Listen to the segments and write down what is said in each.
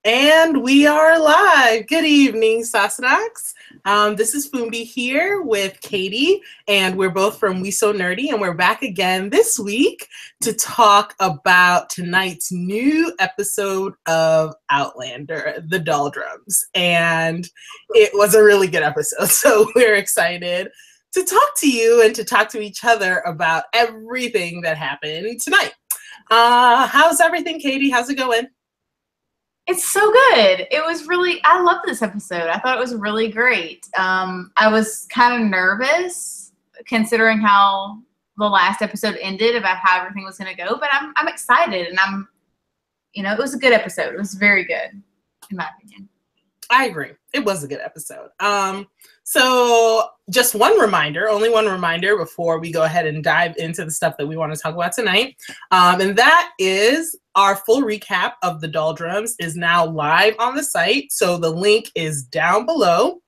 And we are live. Good evening, Sassenachs. This is Fumbi here with Katie, and we're both from We So Nerdy, and we're back again this week to talk about tonight's new episode of Outlander, The Doldrums. And it was a really good episode, so we're excited to talk to you and to talk to each other about everything that happened tonight. How's everything, Katie? How's it going? It's so good. I loved this episode. I thought it was really great. I was kind of nervous considering how the last episode ended about how everything was going to go, but I'm excited, and it was a good episode. It was very good, in my opinion. I agree. It was a good episode. So just only one reminder before we go ahead and dive into the stuff that we want to talk about tonight. And that is our full recap of the Doldrums is now live on the site. So the link is down below.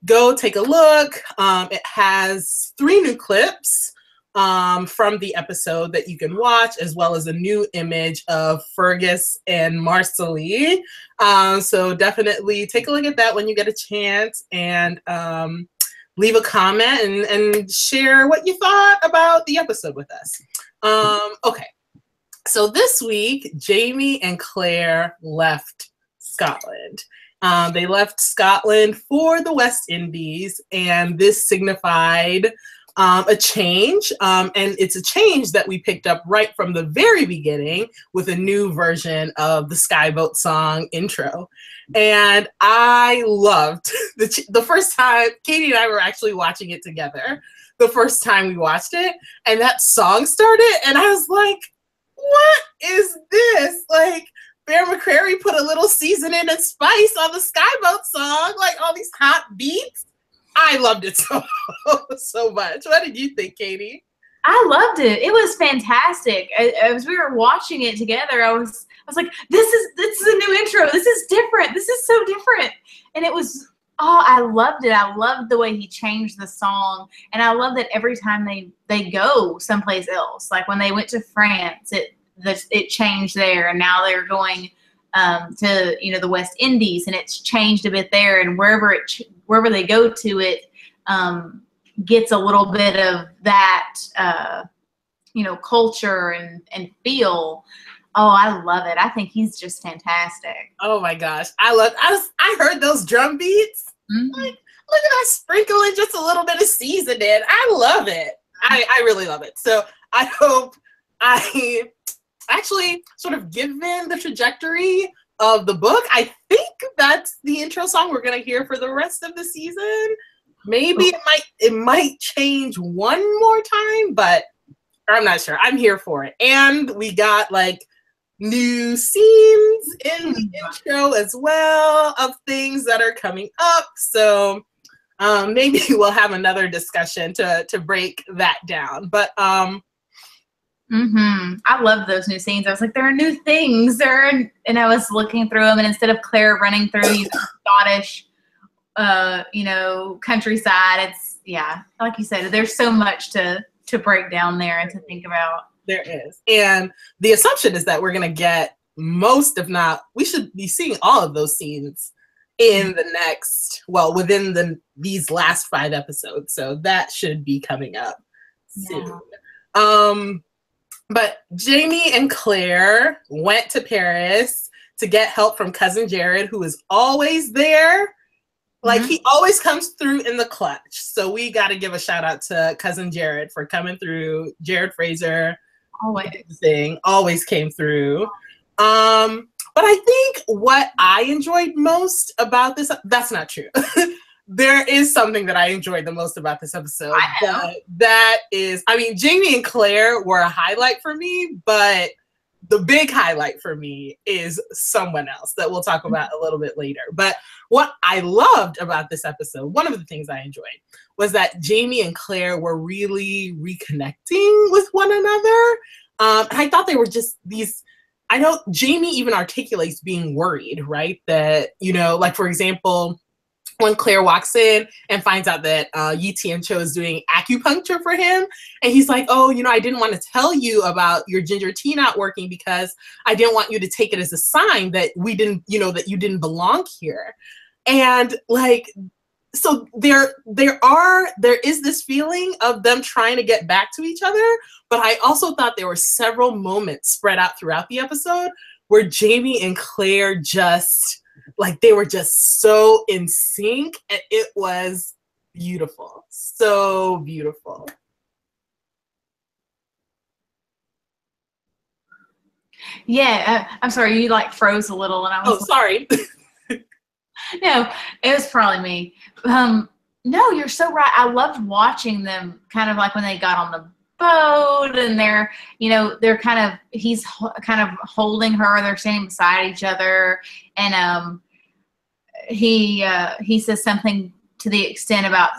Go take a look. It has 3 new clips from the episode that you can watch, as well as a new image of Fergus and Marsali. So definitely take a look at that when you get a chance, and leave a comment and share what you thought about the episode with us. Okay, so this week, Jamie and Claire left Scotland. They left Scotland for the West Indies, and this signified a change, and it's a change that we picked up right from the very beginning with a new version of the Skyboat song intro. And I loved the first time Katie and I were actually watching it together, the first time we watched it, and that song started, and I was like, what is this? Like, Bear McCreary put a little seasoning and spice on the Skyboat song, like all these hot beats. I loved it so much. What did you think, Katie? I loved it. It was fantastic. As we were watching it together, I was like, this is a new intro. This is different. This is so different. And it was, I loved it. I loved the way he changed the song. And I love that every time they go someplace else, like when they went to France, it changed there, and now they're going to the West Indies, and it's changed a bit there, and wherever they go to, it gets a little bit of that culture and feel. Oh, I love it. I think he's just fantastic. Oh my gosh, I heard those drum beats. Mm-hmm. Like, look at that, sprinkling just a little bit of seasoning. I love it. I really love it. So I hope I actually, sort of given the trajectory of the book, I think that's the intro song we're gonna hear for the rest of the season. Maybe it might change one more time, but I'm not sure. I'm here for it. And we got like new scenes in the intro as well of things that are coming up. So maybe we'll have another discussion to break that down. But I love those new scenes. I was like, there are new things there, and I was looking through them, and instead of Claire running through Scottish, countryside, it's like you said, there's so much to break down there and to think about. There is, and the assumption is that we're gonna get most, if not, we should be seeing all of those scenes in the next, within these last 5 episodes. So that should be coming up soon. Yeah. But Jamie and Claire went to Paris to get help from Cousin Jared, who is always there. Like, he always comes through in the clutch. So we got to give a shout out to Cousin Jared for coming through. Jared Fraser always came through. But I think what I enjoyed most about this, that's not true. There is something that I enjoyed the most about this episode. That is, Jamie and Claire were a highlight for me, but the big highlight for me is someone else that we'll talk about a little bit later. But what I loved about this episode, one of the things I enjoyed, was that Jamie and Claire were really reconnecting with one another. And I thought they were just these, I know Jamie even articulates being worried, right? That, like, for example, when Claire walks in and finds out that Tien Cho is doing acupuncture for him. And he's like, oh, I didn't want to tell you about your ginger tea not working because I didn't want you to take it as a sign that we didn't, that you didn't belong here. And like, so there is this feeling of them trying to get back to each other. But I also thought there were several moments spread out throughout the episode where Jamie and Claire just, like, they were just so in sync, and it was beautiful. So beautiful. Yeah, I'm sorry, you like froze a little, and I was sorry. No, it was probably me. No, you're so right. I loved watching them kind of like when they got on the boat and they're he's kind of holding her, they're standing beside each other, and he says something to the extent about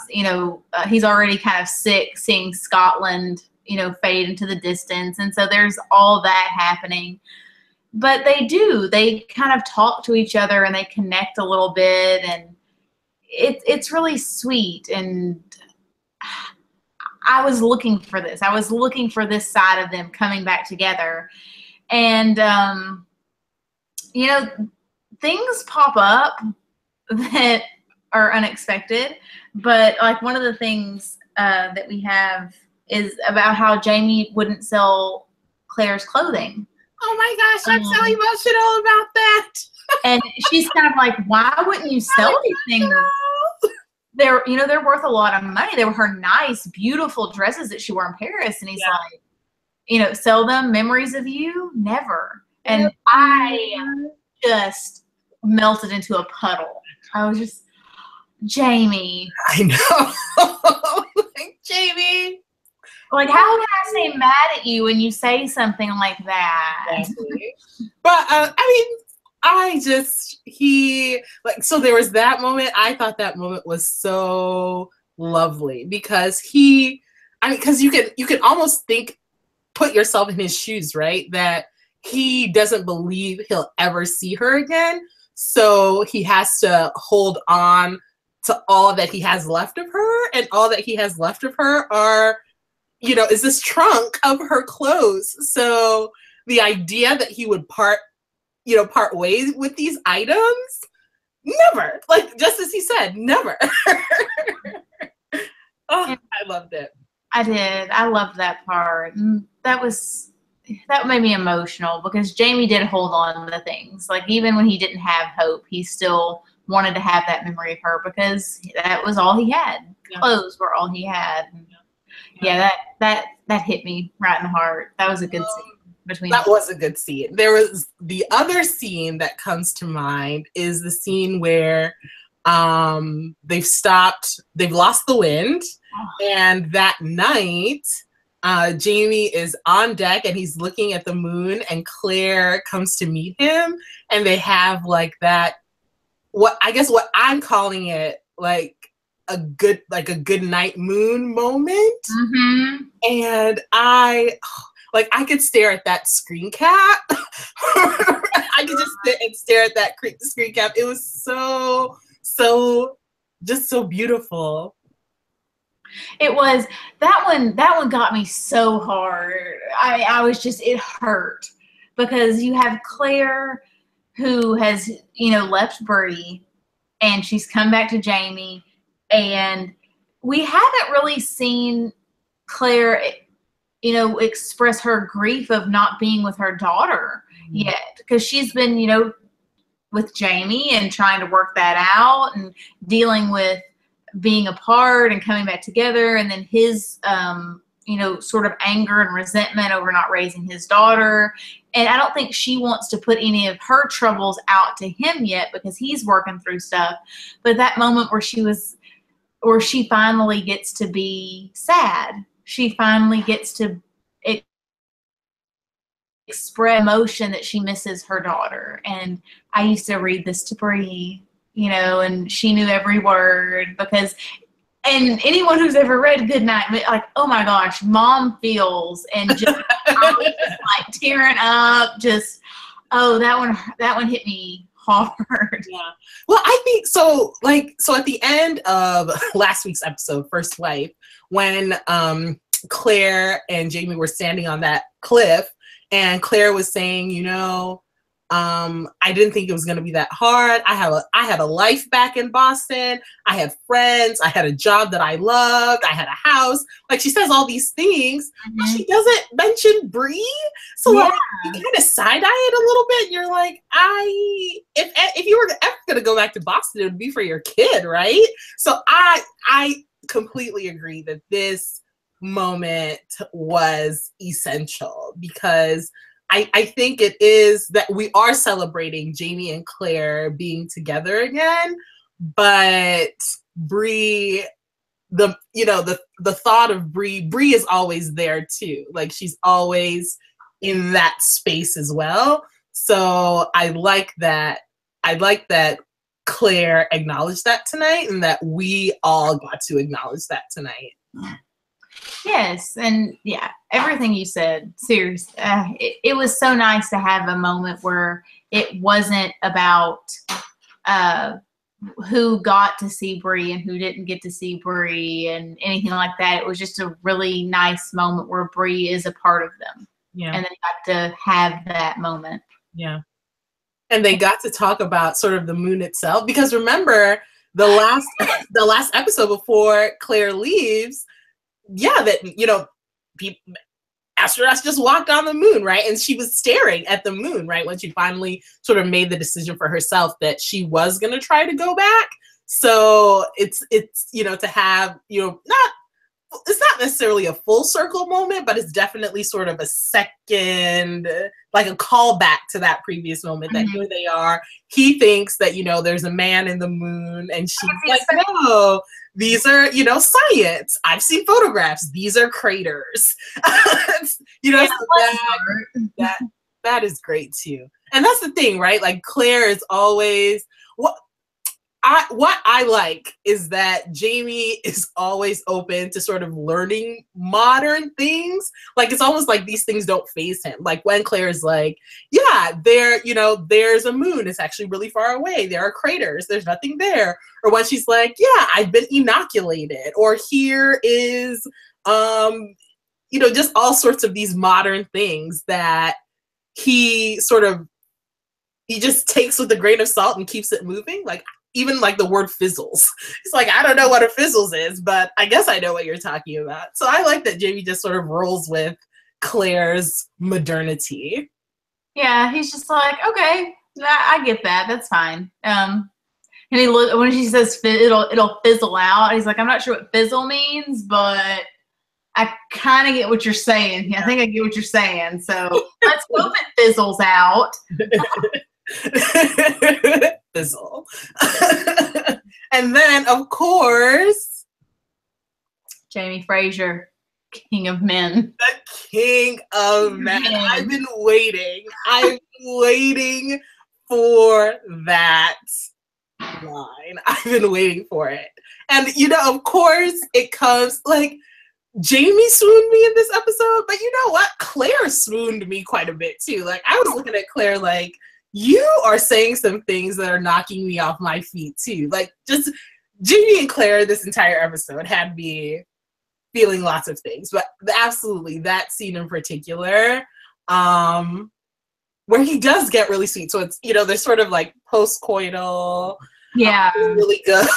he's already kind of sick seeing Scotland fade into the distance, and so there's all that happening. But they kind of talk to each other and they connect a little bit, and it's really sweet. And I was looking for this. I was looking for this side of them coming back together. And, things pop up that are unexpected. But, like, one of the things that we have is about how Jamie wouldn't sell Claire's clothing. Oh, my gosh, I'm so emotional about that. And she's kind of like, why wouldn't you sell these things? They're worth a lot of money. They were her nice, beautiful dresses that she wore in Paris. And he's like, sell them, memories of you? Never. And I just melted into a puddle. I was just, Jamie. I know. Like, Jamie. Like, how can I stay mad at you when you say something like that? Exactly. But, so there was that moment. I thought that moment was so lovely because because you can almost put yourself in his shoes, right? That he doesn't believe he'll ever see her again. So he has to hold on to all that he has left of her, and all that he has left of her are, is this trunk of her clothes. So the idea that he would part ways with these items, never. Like, just as he said, never. I loved it. I did. I loved that part. And that made me emotional because Jamie did hold on to things. Like, even when he didn't have hope, he still wanted to have that memory of her because that was all he had. Yeah. Clothes were all he had. Yeah, that hit me right in the heart. That was a good scene. That was a good scene. There was the other scene that comes to mind is the scene where they've lost the wind, and that night Jamie is on deck and he's looking at the moon, and Claire comes to meet him, and they have like that, what I'm calling it, like a good night moon moment. Mm-hmm. And I could stare at that screen cap. I could just sit and stare at that screen cap. It was so just so beautiful. It was that one got me so hard. I was just, it hurt because you have Claire who has, left Bree, and she's come back to Jamie, and we haven't really seen Claire, express her grief of not being with her daughter yet, because she's been, with Jamie and trying to work that out and dealing with being apart and coming back together, and then his, sort of anger and resentment over not raising his daughter. And I don't think she wants to put any of her troubles out to him yet because he's working through stuff. But that moment where she finally gets to be sad, she finally gets to express emotion that she misses her daughter. And I used to read this to Bree, and she knew every word and anyone who's ever read Goodnight, like, oh my gosh, mom feels, and just, I was just like tearing up, that one hit me hard. Yeah. Well, I think so. So at the end of last week's episode, First Wife, when Claire and Jamie were standing on that cliff, and Claire was saying, I didn't think it was going to be that hard. I had a life back in Boston. I had friends. I had a job that I loved. I had a house. Like, she says all these things, but she doesn't mention Bree. So like, you kind of side eye it a little bit. You're like, if you were ever going to go back to Boston, it would be for your kid, right? So I completely agree that this moment was essential, because I think it is that we are celebrating Jamie and Claire being together again, but Bree, the thought of Bree is always there too. Like, she's always in that space as well. So I like that Claire acknowledged that tonight, and that we all got to acknowledge that tonight. Yes, and yeah, everything you said, seriously, it was so nice to have a moment where it wasn't about who got to see Bree and who didn't get to see Bree and anything like that. It was just a really nice moment where Bree is a part of them. Yeah. And they got to have that moment. Yeah. And they got to talk about sort of the moon itself, because remember the last episode before Claire leaves, astronauts just walked on the moon, right? And she was staring at the moon, right? When she finally sort of made the decision for herself that she was going to try to go back. So it's to have, it's not necessarily a full circle moment, but it's definitely sort of a second, like a callback to that previous moment, that here they are. He thinks that, there's a man in the moon, and she's like, no, these are, science. I've seen photographs. These are craters. So that is great too. And that's the thing, right? Like, Claire is always, what I like is that Jamie is always open to sort of learning modern things. Like, it's almost like these things don't faze him. Like, when Claire's like, yeah, there's a moon. It's actually really far away. There are craters. There's nothing there. Or when she's like, yeah, I've been inoculated. Or here is, just all sorts of these modern things that he just takes with a grain of salt and keeps it moving. Like, even like the word fizzles. It's like, I don't know what a fizzles is, but I guess I know what you're talking about. So I like that Jamie just sort of rolls with Claire's modernity. Yeah, he's just like, okay, I get that. That's fine. And when she says it'll fizzle out, he's like, I'm not sure what fizzle means, but I kind of get what you're saying. Yeah, I think I get what you're saying. So let's hope it fizzles out. Fizzle. And then, of course, Jamie Fraser, King of Men. The King of Men. I've been waiting for that line. I've been waiting for it. And, of course, it comes, like, Jamie swooned me in this episode, but you know what? Claire swooned me quite a bit, too. Like, I was looking at Claire like, you are saying some things that are knocking me off my feet too. Like, just Jamie and Claire this entire episode had me feeling lots of things. But absolutely, that scene in particular, where he does get really sweet. So it's, they're sort of like post-coital. Yeah. Really good.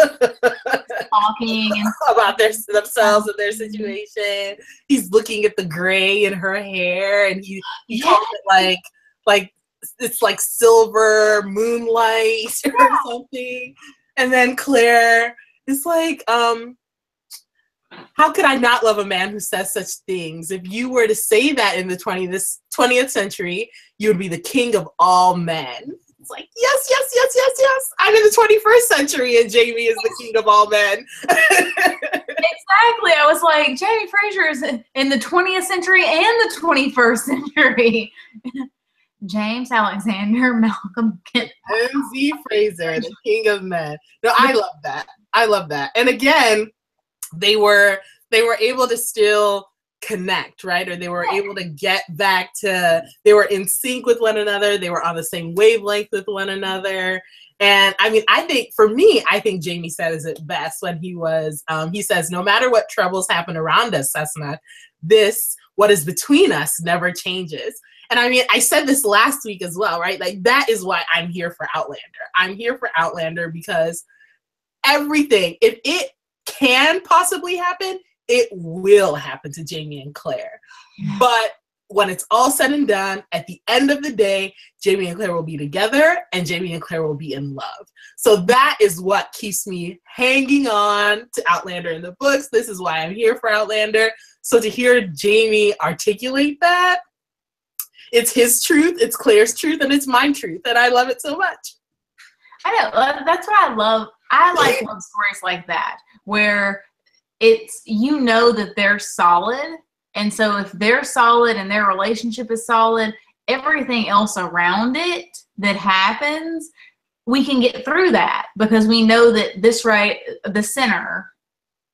Talking about themselves and their situation. He's looking at the gray in her hair, and he calls it like it's like silver moonlight or something. And then Claire is like, how could I not love a man who says such things? If you were to say that in the 20th century, you would be the king of all men. It's like, yes. I'm in the 21st century, and Jamie is the king of all men. Exactly. I was like, Jamie Fraser is in the 20th century and the 21st century. James Alexander Malcolm Kent. M.Z. Fraser, the king of men. No, I love that. And again, they were able to still connect, right? Or they were able to get back to, they were in sync with one another. They were on the same wavelength with one another. And I mean, I think for me, I think Jamie says it best when he says, no matter what troubles happen around us, Cessna, what is between us never changes. And I mean, I said this last week as well, right? Like, that is why I'm here for Outlander. I'm here for Outlander because everything, if it can possibly happen, it will happen to Jamie and Claire. But when it's all said and done, at the end of the day, Jamie and Claire will be together and Jamie and Claire will be in love. So that is what keeps me hanging on to Outlander in the books. This is why I'm here for Outlander. So to hear Jamie articulate that, it's his truth, it's Claire's truth, and it's my truth. And I love it so much. I know. That's what I love. I like love stories like that, where it's, you know that they're solid. And so if they're solid and their relationship is solid, everything else around it that happens, we can get through that because we know that the center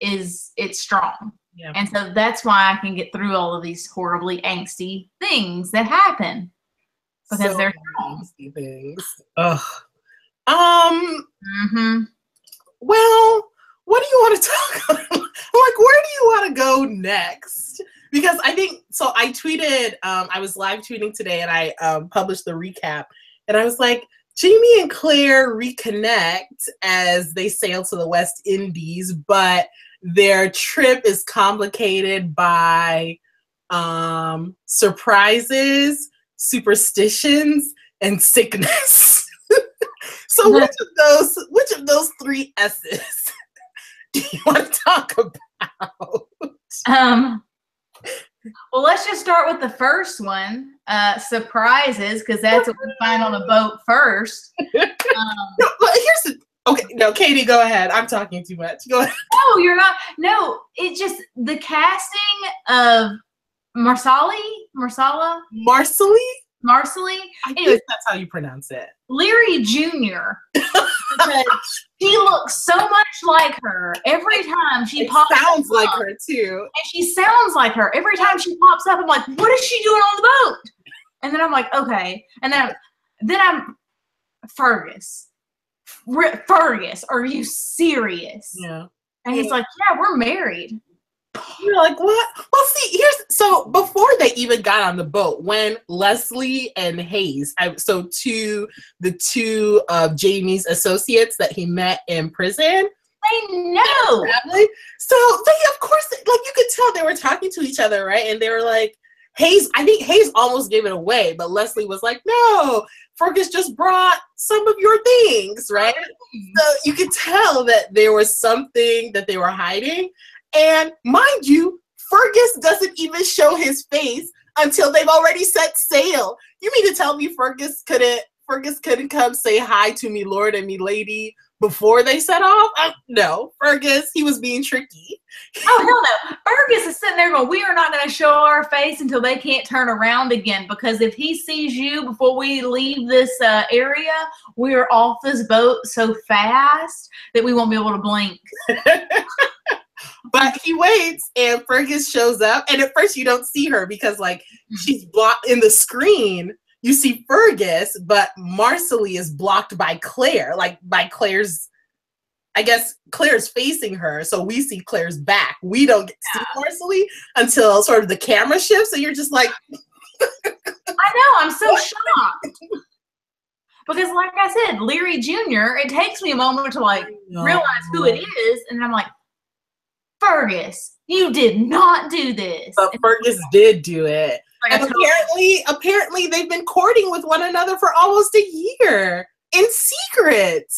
it's strong. Yeah. And so that's why I can get through all of these horribly angsty things that happen because they're strong. Angsty things. Ugh. Well, what do you want to talk about? Like, where do you want to go next? Because I think, so I tweeted, I was live tweeting today and I published the recap. And I was like, Jamie and Claire reconnect as they sail to the West Indies, but their trip is complicated by surprises, superstitions, and sickness. So which of those three S's do you want to talk about? Well, let's just start with the first one, surprises, because that's what we find on the boat first. No, Katie, go ahead. I'm talking too much. Go ahead. No, you're not. No, it just, the casting of Marsali. I think that's how you pronounce it. Leary Jr. Because he looks so much like her every time she pops up. Sounds like her too. And she sounds like her. Every time she pops up, I'm like, what is she doing on the boat? And then I'm like, okay. And then I'm Fergus. Fergus, are you serious? Yeah. And he's like, yeah, we're married. You're like, what? Well, see, so before they even got on the boat, when Leslie and Hayes, the two of Jamie's associates that he met in prison, they know. So they, of course, like, you could tell they were talking to each other, right? And they were like, I think Hayes almost gave it away, but Leslie was like, no, Fergus just brought some of your things, right? So you could tell that there was something that they were hiding. And mind you, Fergus doesn't even show his face until they've already set sail. You mean to tell me Fergus couldn't come say hi to me lord and me lady before they set off? No, Fergus, he was being tricky. Oh, hell no. Fergus is sitting there going, we are not going to show our face until they can't turn around again, because if he sees you before we leave this area, we're off this boat so fast that we won't be able to blink. But he waits and Fergus shows up, and at first you don't see her because, like, she's blocked in the screen. You see Fergus, but Marsali is blocked by Claire, like by Claire's, I guess Claire's facing her, so we see Claire's back. We don't get to see Marsali until sort of the camera shifts, and you're just like, I know, I'm so shocked. Because like I said, Leary Jr., it takes me a moment to realize who it is, and I'm like, Fergus, you did not do this. But Fergus did do it. And apparently they've been courting with one another for almost a year in secret.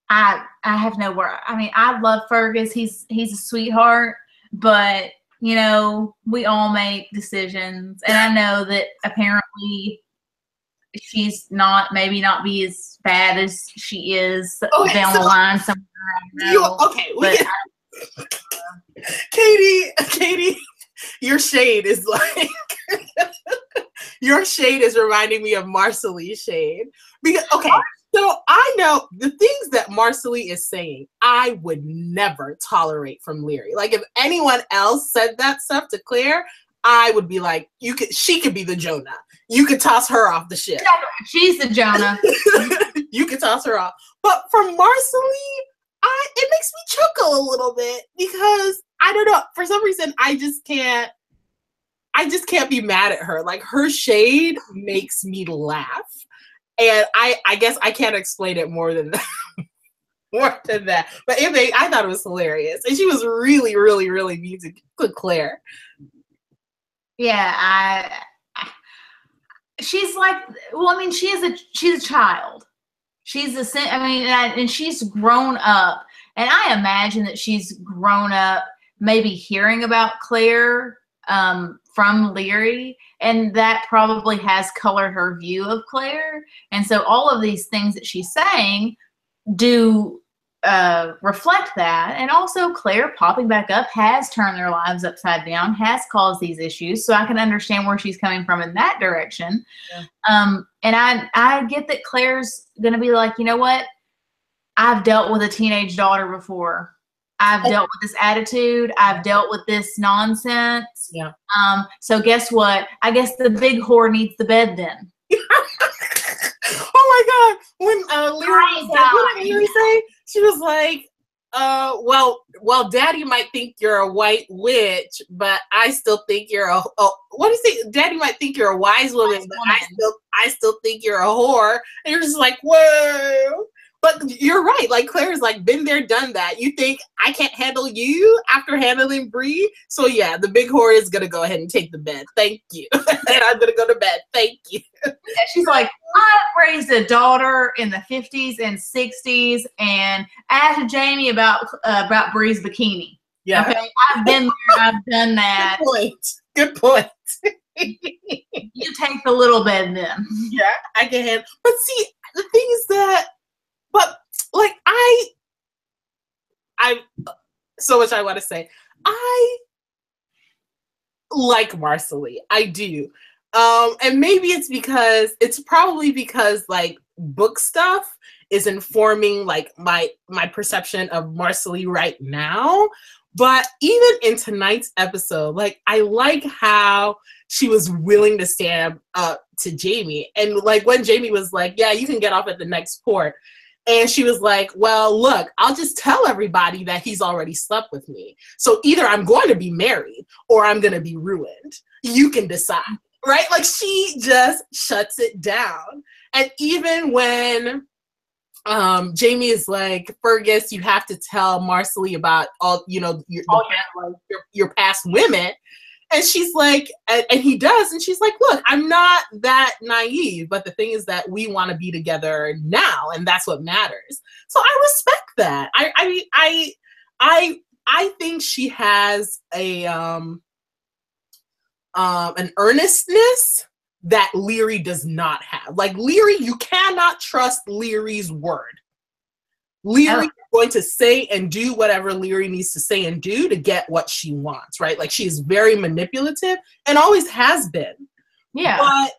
I have no word. I mean, I love Fergus. He's a sweetheart, but you know, we all make decisions, and I know that apparently she's maybe not be as bad as she is down the line somewhere. Katie, your shade is like your shade is reminding me of Marsali's shade. Because So I know the things that Marsali is saying, I would never tolerate from Leary. Like if anyone else said that stuff to Claire, I would be like, she could be the Jonah. You could toss her off the ship. She's the Jonah. You could toss her off. But for Marsali, it makes me chuckle a little bit because I don't know. For some reason, I just can't be mad at her. Like her shade makes me laugh. And I guess I can't explain it more than that. More than that. But I thought it was hilarious. And she was really, really, really mean to Claire. Yeah, she's like, well, I mean, she's a child. And she's grown up. And I imagine that she's grown up maybe hearing about Claire from Leary, and that probably has colored her view of Claire. And so all of these things that she's saying do reflect that. And also Claire popping back up has turned their lives upside down, has caused these issues. So I can understand where she's coming from in that direction. Yeah. And I get that Claire's going to be like, you know what? I've dealt with a teenage daughter before. I've dealt with this attitude. I've dealt with this nonsense. Yeah. So guess what? I guess the big whore needs the bed then. Oh my God. When Leary was like, what did Leary say? She was like, well, Daddy might think you're a white witch, but I still think you're what do you say? Daddy might think you're a wise woman, but I still think you're a whore. And you're just like, whoa. But you're right. Like Claire's like been there, done that. You think I can't handle you after handling Bree? So yeah, the big whore is gonna go ahead and take the bed. Thank you. And I'm gonna go to bed. Thank you. Yeah, she's like, I raised a daughter in the 50s and 60s, and asked Jamie about Bree's bikini. Yeah. Okay, I've been there. I've done that. Good point. You take the little bed then. Yeah, I can handle. But see, the thing is that. But like I so much I want to say. I like Marsali. I do. And maybe it's probably because like book stuff is informing like my perception of Marsali right now. But even in tonight's episode, like I like how she was willing to stand up to Jamie. And like when Jamie was like, yeah, you can get off at the next port. And she was like, well, look, I'll just tell everybody that he's already slept with me. So either I'm going to be married or I'm going to be ruined. You can decide, right? Like she just shuts it down. And even when Jamie is like, Fergus, you have to tell Marsali about all, your past women. And she's like, and he does, and she's like, look, I'm not that naive, but the thing is that we want to be together now, and that's what matters. So I respect that. I think she has an earnestness that Leary does not have. Like Leary, you cannot trust Leary's word. Leary is going to say and do whatever Leary needs to say and do to get what she wants, right? Like she is very manipulative and always has been. Yeah. But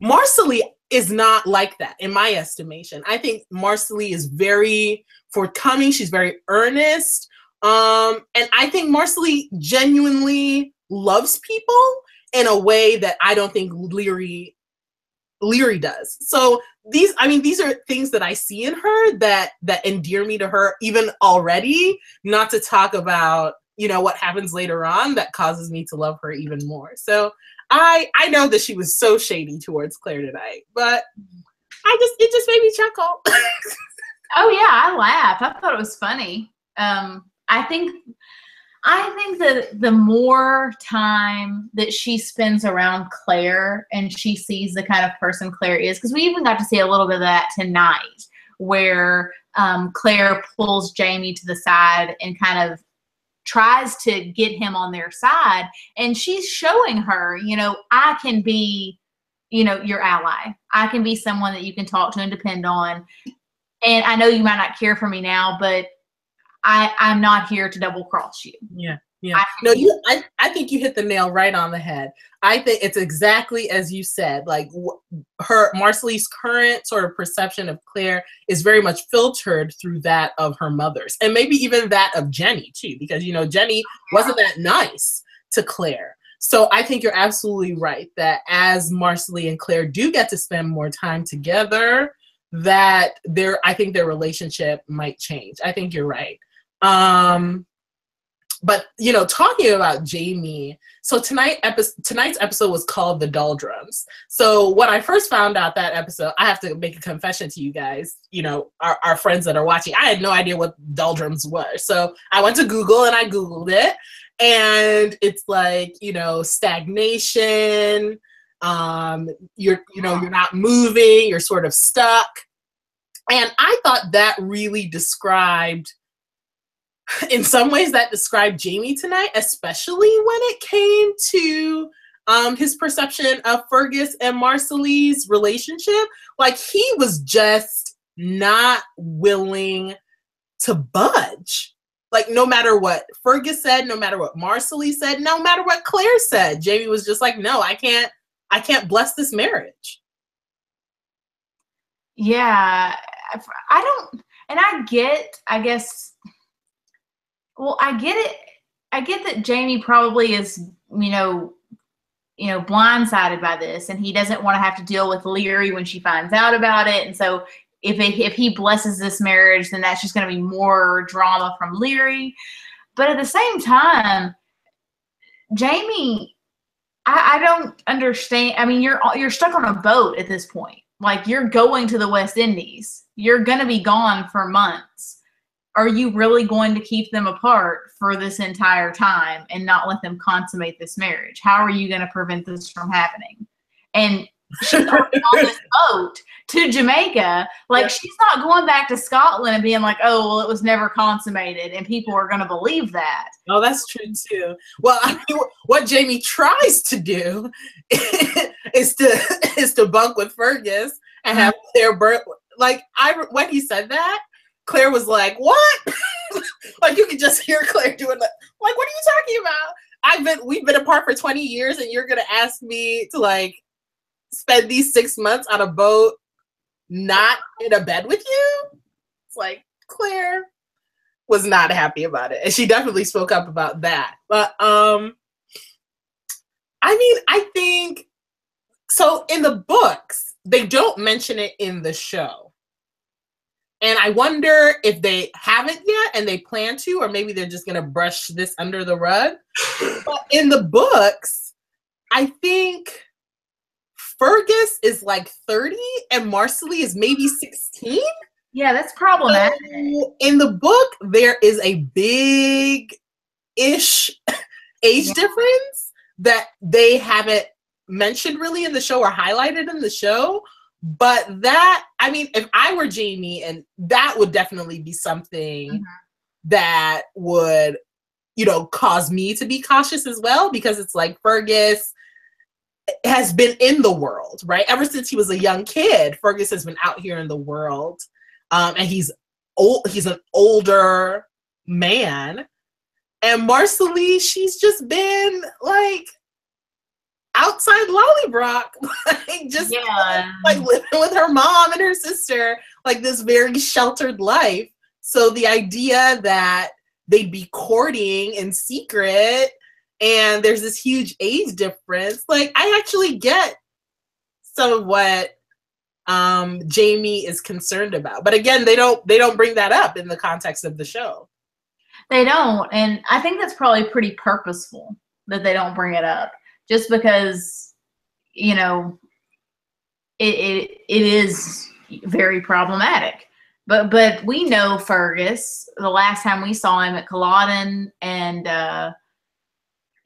Marsali is not like that in my estimation. I think Marsali is very forthcoming. She's very earnest. And I think Marsali genuinely loves people in a way that I don't think Leary does. So these are things that I see in her that endear me to her even already, not to talk about, what happens later on that causes me to love her even more. So I know that she was so shady towards Claire tonight, but it just made me chuckle. Oh yeah, I laughed. I thought it was funny. I think that the more time that she spends around Claire and she sees the kind of person Claire is, because we even got to see a little bit of that tonight, where Claire pulls Jamie to the side and kind of tries to get him on their side. And she's showing her, I can be, your ally. I can be someone that you can talk to and depend on. And I know you might not care for me now, but I'm not here to double cross you. Yeah. Yeah. No, I think you hit the nail right on the head. I think it's exactly as you said. Like Marsali's current sort of perception of Claire is very much filtered through that of her mother's, and maybe even that of Jenny too, because Jenny wasn't that nice to Claire. So I think you're absolutely right that as Marsali and Claire do get to spend more time together, that I think their relationship might change. I think you're right. But talking about Jamie, so tonight's episode was called The Doldrums. So when I first found out that episode, I have to make a confession to you guys, our friends that are watching. I had no idea what Doldrums were. So I went to Google and I Googled it, and it's like, stagnation, you're not moving, you're sort of stuck. And I thought that really described, in some ways, that described Jamie tonight, especially when it came to his perception of Fergus and Marsali's relationship. Like, he was just not willing to budge. Like, no matter what Fergus said, no matter what Marsali said, no matter what Claire said, Jamie was just like, no, I can't bless this marriage. Yeah, I don't, and I get it. I get that Jamie probably is, blindsided by this, and he doesn't want to have to deal with Leary when she finds out about it. And so if he blesses this marriage, then that's just going to be more drama from Leary. But at the same time, Jamie, I don't understand. I mean, you're stuck on a boat at this point. Like, you're going to the West Indies. You're going to be gone for months. Are you really going to keep them apart for this entire time and not let them consummate this marriage? How are you going to prevent this from happening? And she's already on this boat to Jamaica. Like, she's not going back to Scotland and being like, oh, well, it was never consummated, and people are going to believe that. Oh, that's true too. Well, I mean, what Jamie tries to do is to bunk with Fergus and have Claire when he said that, Claire was like, what? Like, you could just hear Claire doing that. Like, what are you talking about? We've been apart for 20 years and you're going to ask me to, like, spend these 6 months on a boat, not in a bed with you? It's like, Claire was not happy about it. And she definitely spoke up about that. But, I mean, I think, so in the books, they don't mention it in the show. And I wonder if they haven't yet and they plan to, or maybe they're just going to brush this under the rug. But in the books, I think Fergus is like 30 and Marsali is maybe 16. Yeah, that's problematic. So in the book, there is a big-ish age difference that they haven't mentioned really in the show or highlighted in the show. But that, I mean, if I were Jamie, and that would definitely be something that would, cause me to be cautious as well, because it's like Fergus has been in the world, right? Ever since he was a young kid, Fergus has been out here in the world, and he's an older man. And Marsali, she's just been like outside Lollybrock, like living with her mom and her sister, like this very sheltered life. So the idea that they'd be courting in secret and there's this huge age difference, like, I actually get some of what Jamie is concerned about. But again, they don't bring that up in the context of the show. They don't, and I think that's probably pretty purposeful that they don't bring it up. Just because, it is very problematic. But we know Fergus, the last time we saw him at Culloden, and,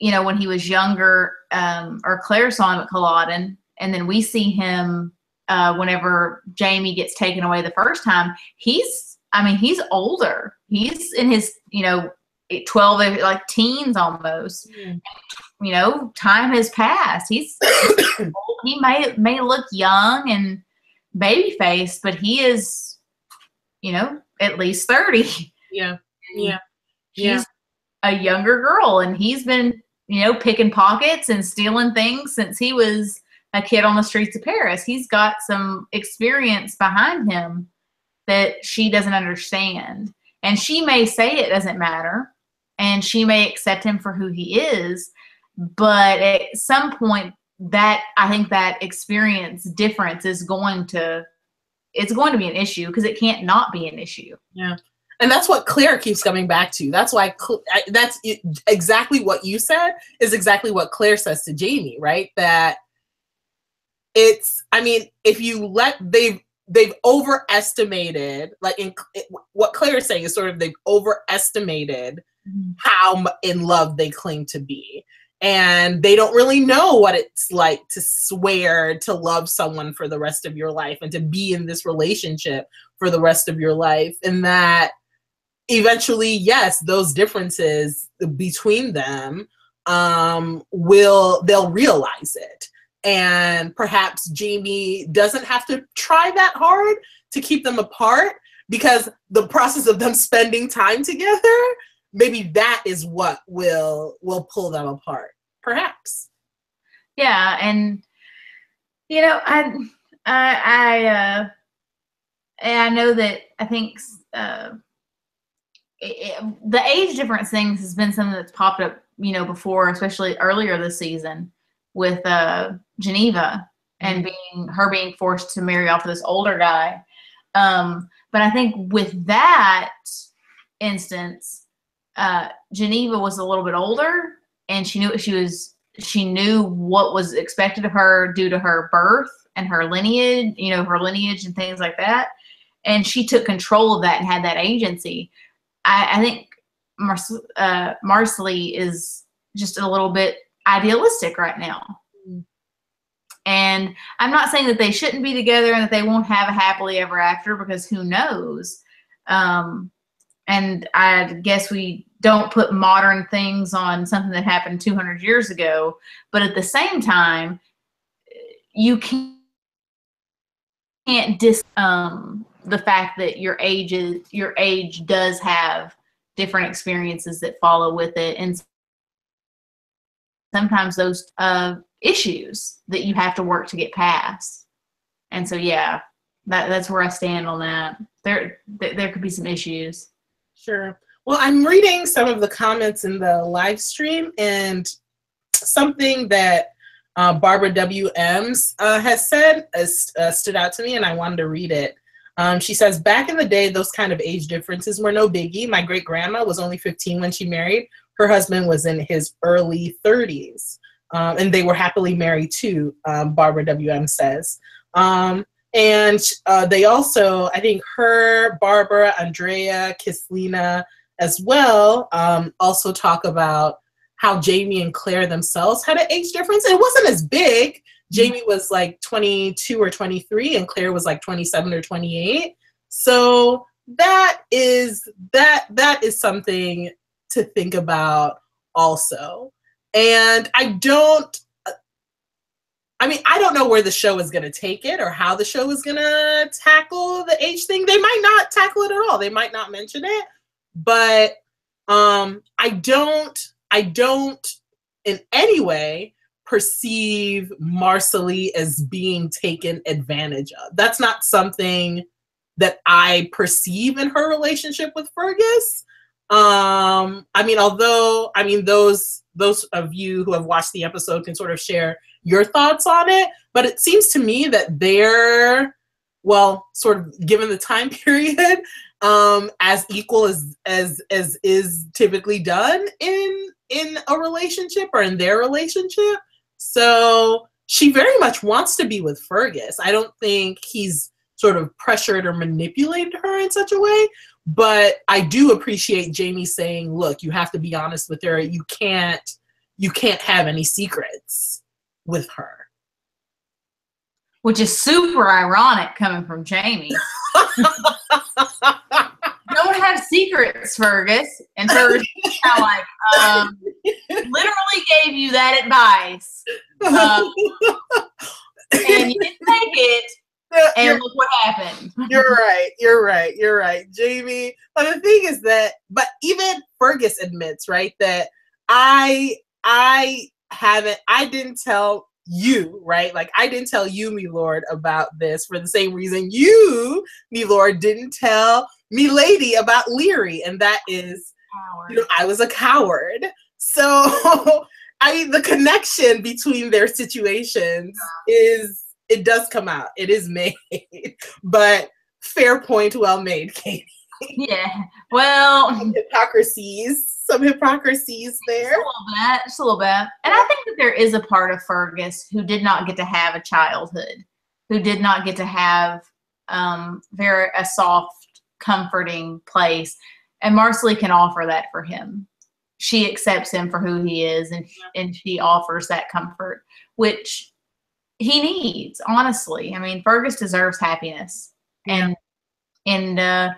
when he was younger, or Claire saw him at Culloden, and then we see him whenever Jamie gets taken away the first time. He's older. He's in his, 12, like teens almost. Time has passed. He's old. He may look young and baby faced, but he is, at least 30. Yeah. a younger girl, and he's been, you know, picking pockets and stealing things since he was a kid on the streets of Paris. He's got some experience behind him that she doesn't understand. And she may say it doesn't matter, and she may accept him for who he is, but at some point, that I think that experience difference is going to be an issue, because it can't not be an issue. Yeah. And that's what Claire keeps coming back to. That's why that's exactly what you said is exactly what Claire says to Jamie, right? That it's, I mean, if you they've overestimated, like what Claire is saying is sort of they've overestimated how in love they claim to be. And they don't really know what it's like to swear to love someone for the rest of your life and to be in this relationship for the rest of your life. And that eventually, yes, those differences between them, they'll realize it. And perhaps Jamie doesn't have to try that hard to keep them apart, because the process of them spending time together, maybe that is what will pull them apart, perhaps. Yeah, and you know, I know that I think the age difference things has been something that's popped up, you know, before, especially earlier this season with Geneva and being forced to marry off this older guy. But I think with that instance, Geneva was a little bit older, and she knew what was expected of her due to her birth and her lineage, you know, her lineage and things like that. And she took control of that and had that agency. I think Marsali is just a little bit idealistic right now. And I'm not saying that they shouldn't be together and that they won't have a happily ever after, because who knows? And I guess we don't put modern things on something that happened 200 years ago. But at the same time, you can't dis the fact that your age does have different experiences that follow with it, and sometimes those issues that you have to work to get past. And so, yeah, that's where I stand on that. There could be some issues. Sure. Well, I'm reading some of the comments in the live stream, and something that Barbara WMs has said stood out to me, and I wanted to read it. She says, back in the day, those kind of age differences were no biggie. My great-grandma was only 15 when she married. Her husband was in his early 30s, and they were happily married too, Barbara WM says. And they also, I think her, Barbara, Andrea, Kislina as well, also talk about how Jamie and Claire themselves had an age difference. It wasn't as big. Jamie was like 22 or 23, and Claire was like 27 or 28. So that is something to think about also. And I don't know where the show is going to take it or how the show is going to tackle the age thing. They might not tackle it at all. They might not mention it. But I don't in any way perceive Marsali as being taken advantage of. That's not something that I perceive in her relationship with Fergus. Those of you who have watched the episode can sort of share your thoughts on it, but it seems to me that they're, well, sort of given the time period, as equal as is typically done in a relationship or in their relationship. So she very much wants to be with Fergus. I don't think he's sort of pressured or manipulated her in such a way, but I do appreciate Jamie saying, look, you have to be honest with her. You can't have any secrets with her. Which is super ironic coming from Jamie. Don't have secrets, Fergus. And Fergus is kind of like, literally gave you that advice. And you didn't take it, and look what happened. You're right. You're right. You're right, Jamie. But the thing is that, but even Fergus admits, right, that I didn't tell you, right? Like, I didn't tell you, me lord, about this for the same reason you, me lord, didn't tell me lady about Leary. And that is, you know, I was a coward. So, I mean, the connection between their situations is, it does come out. It is made. But fair point, well made, Katie. Yeah. Well, Some hypocrisies there. Just a little bit. And I think that there is a part of Fergus who did not get to have a childhood, who did not get to have a soft, comforting place. And Marsali can offer that for him. She accepts him for who he is, and she offers that comfort, which he needs, honestly. I mean, Fergus deserves happiness. Yeah. And I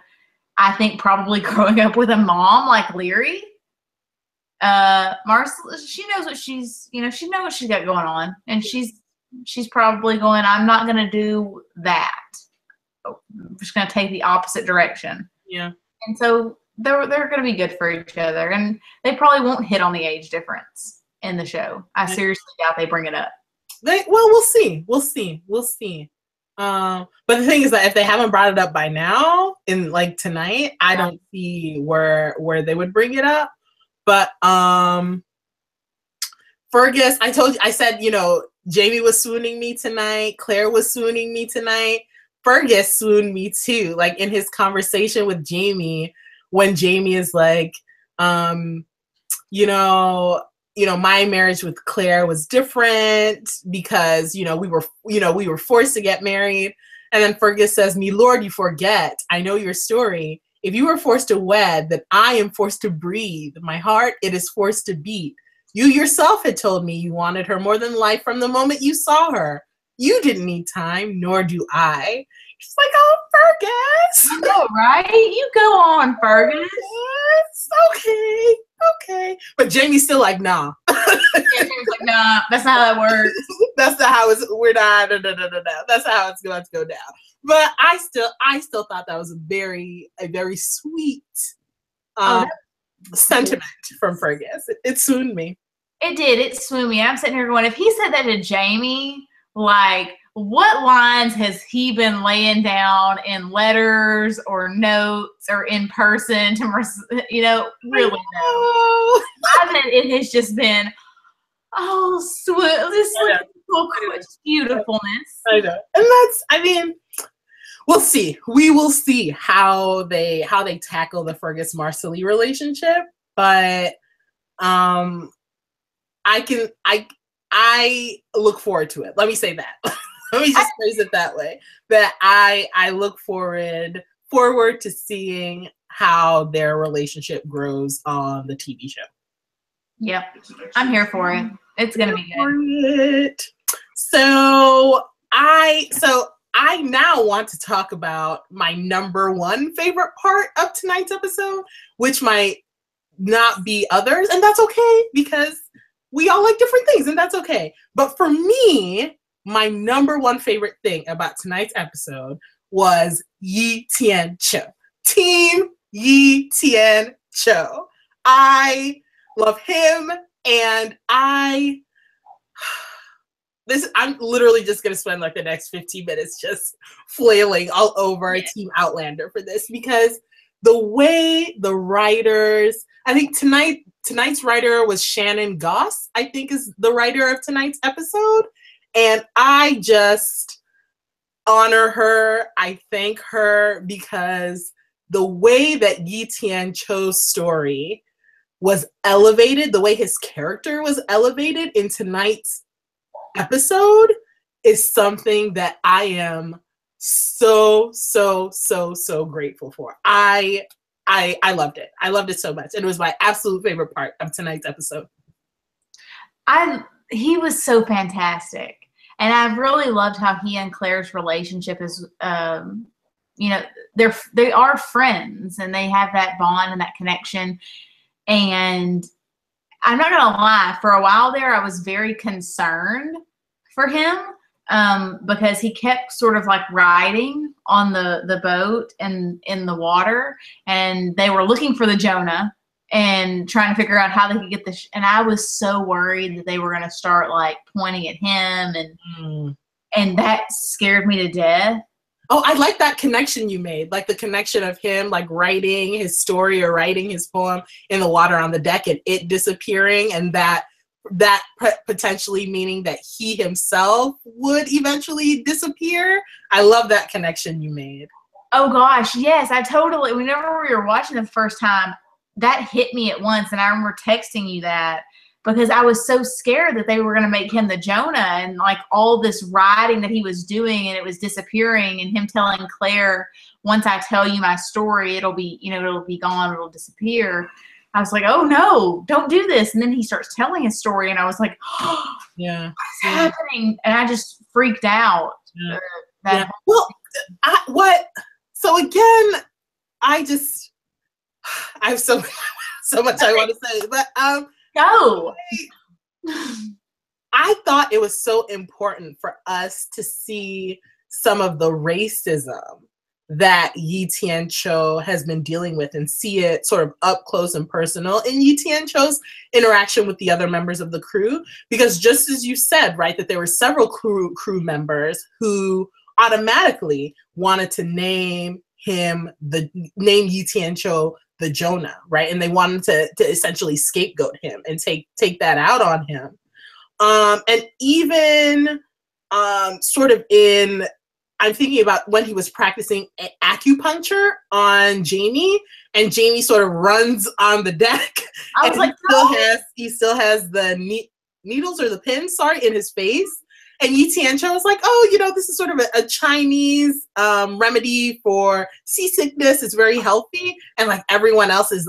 think probably growing up with a mom like Leary, Marsali, she knows what she knows what she's got going on. And she's probably going, I'm not going to do that. I'm just going to take the opposite direction. Yeah. And so they're going to be good for each other. And they probably won't hit on the age difference in the show. I seriously doubt they bring it up. We'll see. But the thing is that if they haven't brought it up by now, in like tonight, I don't see where they would bring it up. But Fergus, I said, you know, Jamie was swooning me tonight. Claire was swooning me tonight. Fergus swooned me too. Like in his conversation with Jamie, when Jamie is like, you know, my marriage with Claire was different because, we were forced to get married. And then Fergus says, me lord, you forget. I know your story. If you were forced to wed, then I am forced to breathe. My heart, it is forced to beat. You yourself had told me you wanted her more than life from the moment you saw her. You didn't need time, nor do I. She's like, oh, Fergus. I know, right? You go on, Fergus. Okay. But Jamie's still like, nah. Jamie's like, nah, that's not how that works. That's not how we're not, no. That's not how it's going to go down. But I still thought that was a very sweet sentiment from Fergus. It swooned me. It did. It swooned me. I'm sitting here going, if he said that to Jamie, like, what lines has he been laying down in letters or notes or in person to, really know? I bet it has just been, this beautifulness. I know. And we'll see. We will see how they tackle the Fergus Marsali relationship. But I look forward to it. Let me say that. Let me just phrase it that way. That I look forward to seeing how their relationship grows on the TV show. Yep. I'm here for it. It's gonna be good. So I now want to talk about my number one favorite part of tonight's episode, which might not be others, and that's okay because we all like different things, and that's okay. But for me, my number one favorite thing about tonight's episode was Tien Cho. Team Tien Cho. I love him, and I'm literally just going to spend like the next 15 minutes just flailing all over Team Outlander for this, because the way the writers, I think tonight's writer was Shannon Goss, I think is the writer of tonight's episode. And I just honor her. I thank her because the way that Tien Cho's story was elevated, the way his character was elevated in tonight's episode is something that I am so grateful for. I loved it. I loved it so much. And it was my absolute favorite part of tonight's episode. He was so fantastic. And I've really loved how he and Claire's relationship is, they are friends and they have that bond and that connection. And I'm not going to lie, for a while there, I was very concerned for him because he kept sort of like riding on the boat and in the water, and they were looking for the Jonah and trying to figure out how they could get and I was so worried that they were going to start like pointing at him, and that scared me to death. Oh, I like that connection you made, like the connection of him like writing his story or writing his poem in the water on the deck and it disappearing, and that potentially meaning that he himself would eventually disappear. I love that connection you made. Oh gosh, yes, I totally, whenever we were watching it the first time, that hit me at once, and I remember texting you that because I was so scared that they were going to make him the Jonah, and like all this writing that he was doing and it was disappearing, and him telling Claire, once I tell you my story, it'll be, it'll be gone, it'll disappear. I was like, oh no, don't do this. And then he starts telling his story, and I was like, oh, yeah, what's happening? And I just freaked out. Yeah. Well, so again, I have so much I want to say, but go. I thought it was so important for us to see some of the racism that Tien Cho has been dealing with and see it sort of up close and personal in Tien Cho's interaction with the other members of the crew. Because just as you said, right, that there were several crew members who automatically wanted to name Tien Cho the Jonah, right? And they wanted to essentially scapegoat him and take that out on him. And even sort of I'm thinking about when he was practicing acupuncture on Jamie, and Jamie sort of runs on the deck. I was like, he still has the needles or the pins, in his face. And Tien Cho was like, oh, this is sort of a Chinese remedy for seasickness. It's very healthy. And like everyone else is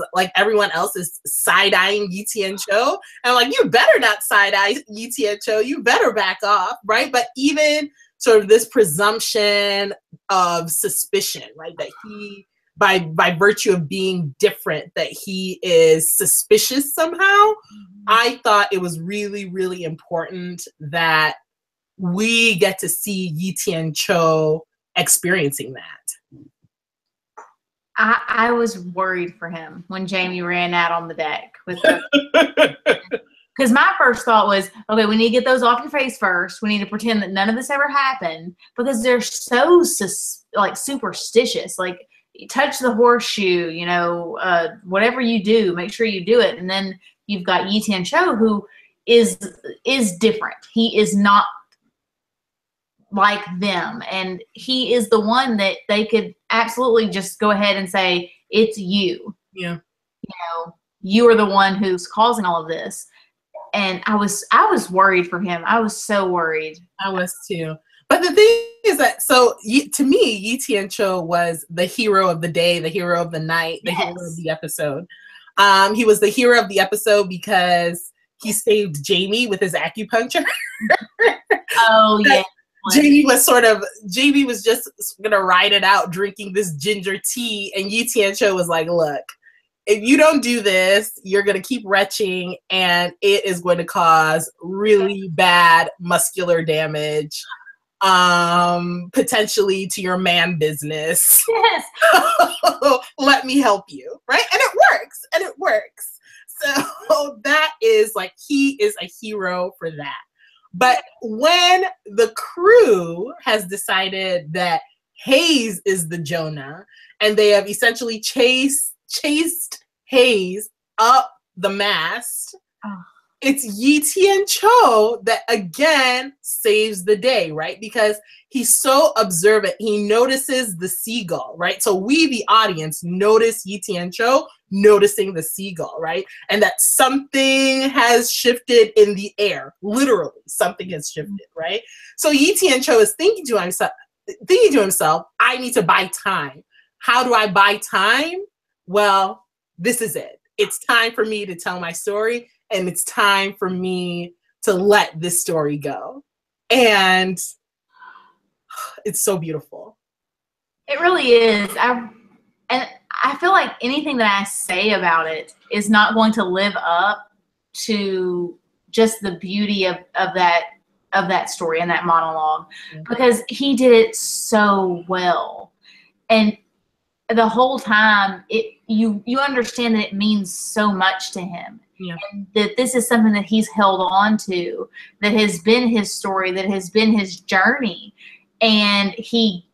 side-eyeing Tien Cho. And I'm like, you better not side-eye Tien Cho. You better back off, right? But even sort of this presumption of suspicion, right? That he, by virtue of being different, that he is suspicious somehow. Mm-hmm. I thought it was really, really important that we get to see Tien Cho experiencing that. I was worried for him when Jamie ran out on the deck with because my first thought was, okay, we need to get those off your face first. We need to pretend that none of this ever happened, because they're so superstitious. Like, you touch the horseshoe, whatever you do, make sure you do it. And then you've got Tien Cho, who is different. He is not like them, and he is the one that they could absolutely just go ahead and say, it's you. Yeah. You are the one who's causing all of this. And I was worried for him. I was so worried. I was too. But the thing is that, to me, Tien Cho was the hero of the day, the hero of the night, the hero of the episode. He was the hero of the episode because he saved Jamie with his acupuncture. Oh, yeah. Jamie was just gonna ride it out drinking this ginger tea, and Tien Cho was like, look, if you don't do this, you're going to keep retching, and it is going to cause really bad muscular damage, potentially to your man business. Yes. Let me help you, right? And it works. So that is like, he is a hero for that. But when the crew has decided that Hayes is the Jonah, and they have essentially chased Hayes up the mast, it's Tien Cho that again saves the day, right? Because he's so observant. He notices the seagull, right? So we, the audience, notice Tien Cho noticing the seagull, right? And that something has shifted in the air. Literally, something has shifted, right? So Tien Cho is thinking to himself, I need to buy time. How do I buy time? Well, this is it. It's time for me to tell my story, and it's time for me to let this story go. And it's so beautiful. It really is. I feel like anything that I say about it is not going to live up to just the beauty of that of that story and that monologue, Yeah. because he did it so well. And the whole time, you understand that it means so much to him. Yeah. And that this is something that he's held on to, that has been his story, that has been his journey. And he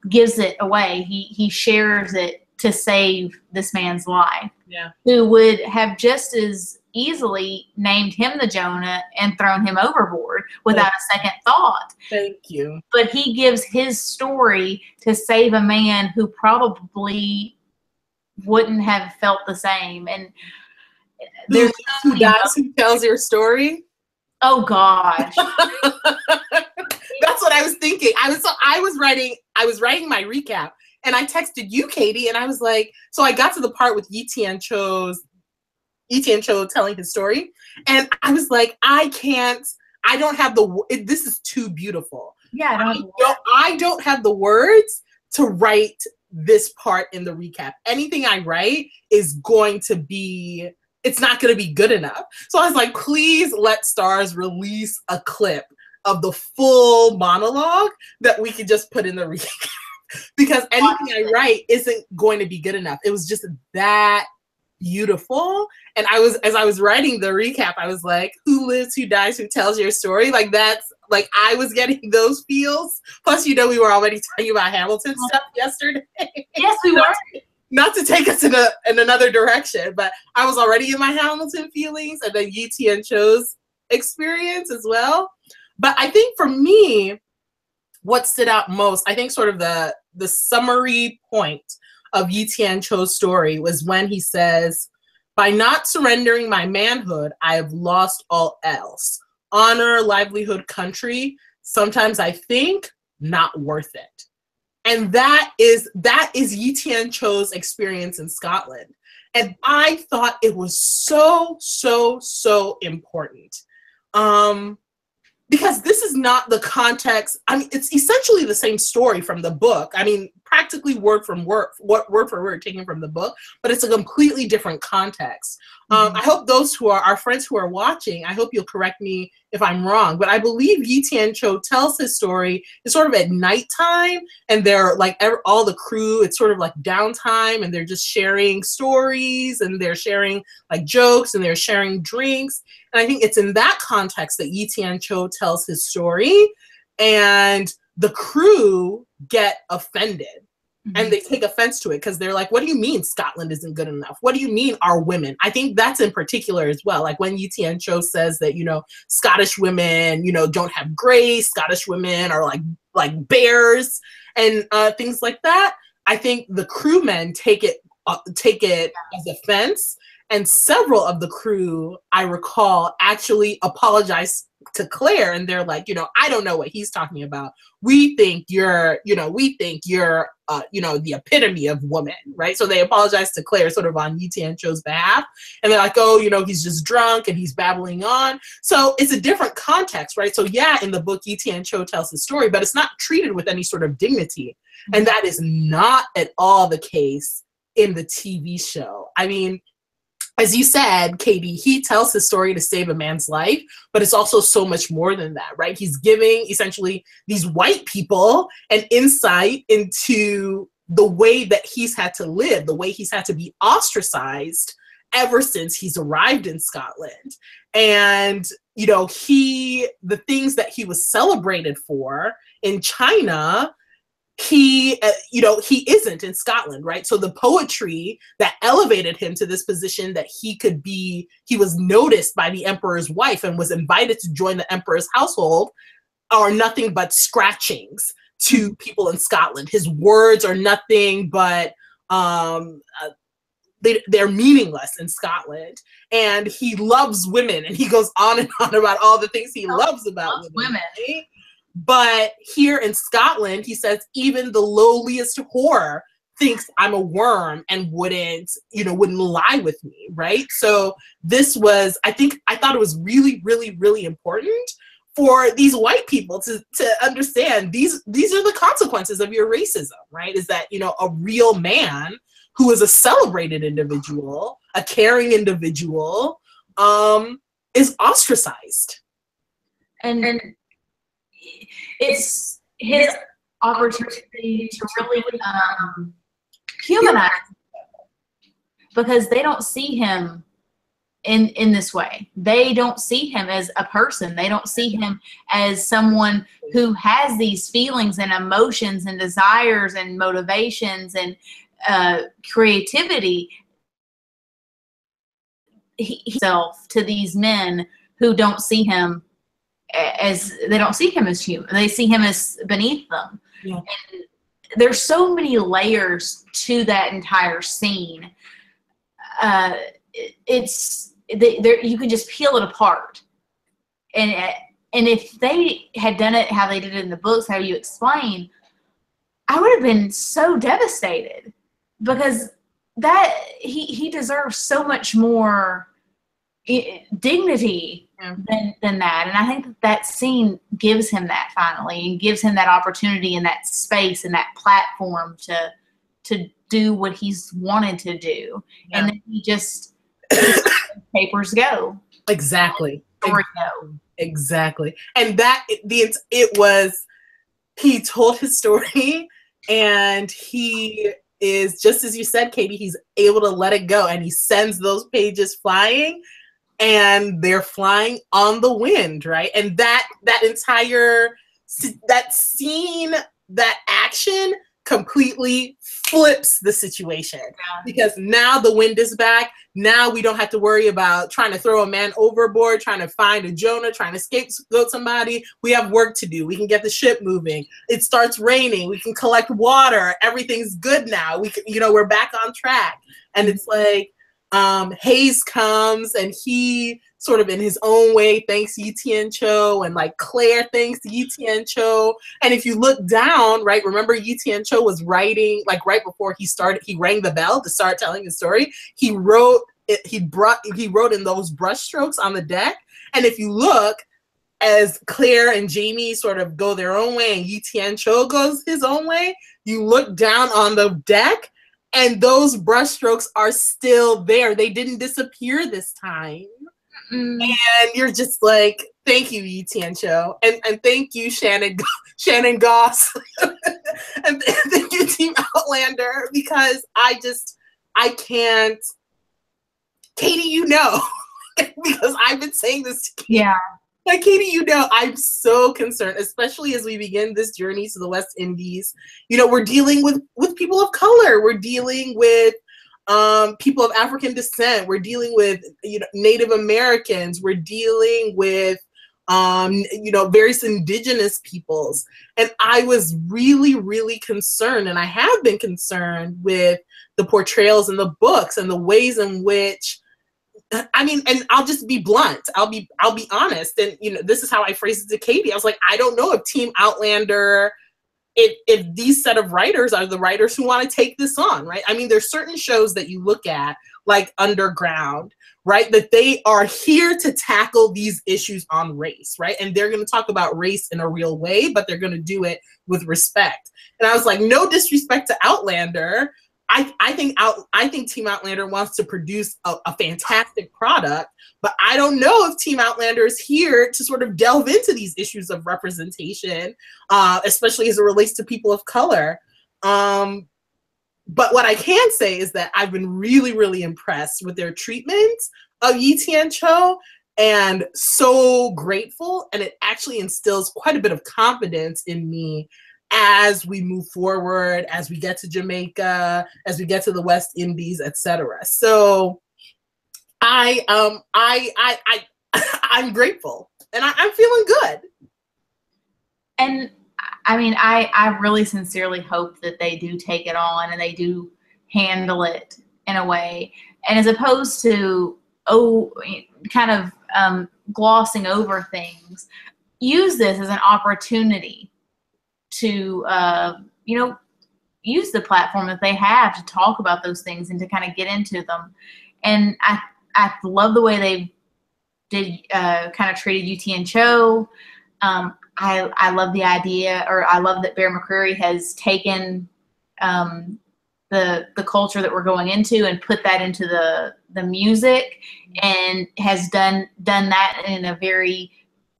gives it away. He shares it to save this man's life. Yeah. Who would have just as easily named him the Jonah and thrown him overboard without a second thought. Thank you. But he gives his story to save a man who probably wouldn't have felt the same. And there's who dies who tells your story? Oh gosh. That's what I was thinking. I was writing my recap, and I texted you, Katie, and I was like, so I got to the part with Tien Cho telling his story, and I was like, I don't have this is too beautiful. Yeah, I don't have the words to write this part in the recap. Anything I write is going to be, it's not going to be good enough. So I was like, please let Stars release a clip of the full monologue that we could just put in the recap. Because anything I write isn't going to be good enough. It was just that beautiful. And as I was writing the recap, I was like, who lives, who dies, who tells your story? Like, that's like, I was getting those feels. Plus, we were already talking about Hamilton stuff yesterday. Yes, we were. Not to take us in another direction, but I was already in my Hamilton feelings, and then Tien Cho's experience as well. But I think for me, what stood out most, I think sort of the summary point of Tien Cho's story was when he says, by not surrendering my manhood, I have lost all else. Honor, livelihood, country. Sometimes I think not worth it. And that is Tien Cho's experience in Scotland. And I thought it was so, so, so important. Because this is not the context. I mean, it's essentially the same story from the book. I mean, practically word for word taken from the book, but it's a completely different context. I hope those who are our friends who are watching, I hope you'll correct me if I'm wrong, but I believe Tien Cho tells his story. It's sort of at nighttime, and they're like all the crew, it's sort of like downtime, and they're just sharing stories, and they're sharing like jokes, and they're sharing drinks. And I think it's in that context that Tien Cho tells his story, and the crew get offended. And they take offense to it because they're like, what do you mean Scotland isn't good enough? What do you mean our women? I think that's in particular as well. Like when Tien Cho says that, Scottish women, don't have grace. Scottish women are like bears and things like that. I think the crewmen take it as offense. And several of the crew, I recall, actually apologized to Claire, and they're like, I don't know what he's talking about. We think you're the epitome of woman, right? So they apologize to Claire sort of on Tien Cho's behalf. And they're like, oh, he's just drunk and he's babbling on. So it's a different context, right? So yeah, in the book, Tien Cho tells his story, but it's not treated with any sort of dignity. And that is not at all the case in the TV show. I mean, as you said, Katie, he tells his story to save a man's life, but it's also so much more than that, right? He's giving essentially these white people an insight into the way that he's had to live, the way he's had to be ostracized ever since he's arrived in Scotland. And, the things that he was celebrated for in China, he isn't in Scotland, right? So the poetry that elevated him to this position that he was noticed by the emperor's wife and was invited to join the emperor's household are nothing but scratchings to people in Scotland. His words are nothing but, they're meaningless in Scotland. And he loves women, and he goes on and on about all the things he loves about women. Right? But here in Scotland, he says, even the lowliest whore thinks I'm a worm and wouldn't lie with me, right? So this was, I thought it was really, really, really important for these white people to understand these are the consequences of your racism, right? Is that, a real man who is a celebrated individual, a caring individual, is ostracized. And it's his opportunity to really humanize, because they don't see him in this way. They don't see him as a person. They don't see him as someone who has these feelings and emotions and desires and motivations and creativity. Himself to these men who don't see him as human. They see him as beneath them. Yeah. And there's so many layers to that entire scene. You can just peel it apart. And if they had done it how they did it in the books, how you explain, I would have been so devastated, because that he deserves so much more dignity than that. And I think that scene gives him that finally, and gives him that opportunity and that space and that platform to do what he's wanted to do. Yeah. And then he just papers go. Exactly. Exactly. And that he told his story, and he is, just as you said, Katie, he's able to let it go, and he sends those pages flying, and they're flying on the wind, right? And that scene, that action completely flips the situation, because now the wind is back. Now we don't have to worry about trying to throw a man overboard, trying to find a Jonah, trying to scapegoat somebody. We have work to do. We can get the ship moving. It starts raining. We can collect water. Everything's good now. We're back on track. And it's like, Hayes comes, and he sort of in his own way thanks Tien Cho, and like Claire thanks Tien Cho. And if you look down, right, remember Tien Cho was writing, like right before he rang the bell to start telling his story. He wrote in those brush strokes on the deck. And if you look, as Claire and Jamie sort of go their own way and Tien Cho goes his own way, you look down on the deck, and those brushstrokes are still there. They didn't disappear this time. And you're just like, thank you, Tien Cho. And thank you, Shannon Goss. And thank you, Team Outlander, because I can't. Katie, because I've been saying this to Katie. Yeah. Like, Katie, I'm so concerned, especially as we begin this journey to the West Indies. We're dealing with people of color. We're dealing with people of African descent. We're dealing with Native Americans. We're dealing with various indigenous peoples. And I was really, really concerned, and I have been concerned with the portrayals in the books and the ways in which, and I'll just be blunt. I'll be honest. And this is how I phrased it to Katie. I was like, I don't know if Team Outlander, if these set of writers are the writers who want to take this on, right? I mean, there's certain shows that you look at, like Underground, right, that they are here to tackle these issues on race, right? And they're going to talk about race in a real way, but they're going to do it with respect. And I was like, no disrespect to Outlander. I think Team Outlander wants to produce a fantastic product, but I don't know if Team Outlander is here to sort of delve into these issues of representation, especially as it relates to people of color. But what I can say is that I've been really, really impressed with their treatment of Tien Cho, and so grateful, and it actually instills quite a bit of confidence in me as we move forward, as we get to Jamaica, as we get to the West Indies, etc. So I'm grateful, and I'm feeling good. And I mean, I really sincerely hope that they do take it on and they do handle it in a way, and as opposed to kind of glossing over things, use this as an opportunity to use the platform that they have to talk about those things and to kind of get into them. And I love the way they did kind of treated Tien Cho. I love the idea, or I love that Bear McCreary has taken the culture that we're going into and put that into the music, and has done that in a very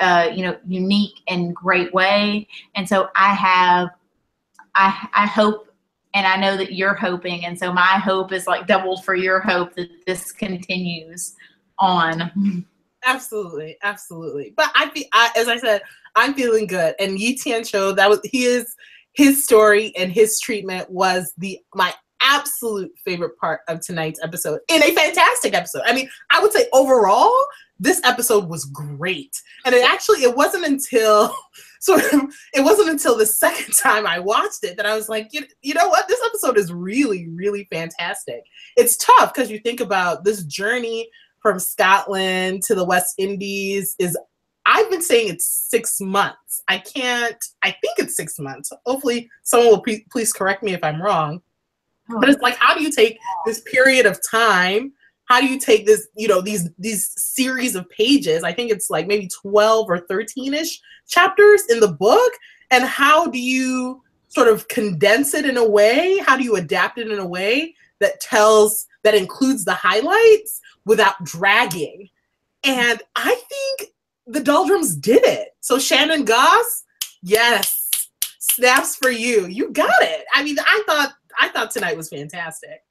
unique and great way. And so I hope, and I know that you're hoping, and so my hope is like doubled for your hope that this continues on. Absolutely, absolutely. But as I said, I'm feeling good. And Tien Cho, his story and his treatment was my absolute favorite part of tonight's episode, in a fantastic episode. I mean, I would say overall, this episode was great. And it wasn't until the second time I watched it that I was like, you know what? This episode is really, really fantastic. It's tough because you think about this journey from Scotland to the West Indies I've been saying it's 6 months. I think it's 6 months. Hopefully someone will please correct me if I'm wrong. But it's like, how do you take this period of time? How do you take this, these series of pages? I think it's like maybe 12 or 13-ish chapters in the book. And how do you sort of condense it in a way? How do you adapt it in a way that includes the highlights without dragging? And I think the Doldrums did it. So Shannon Goss, yes, snaps for you. You got it. I mean, I thought tonight was fantastic.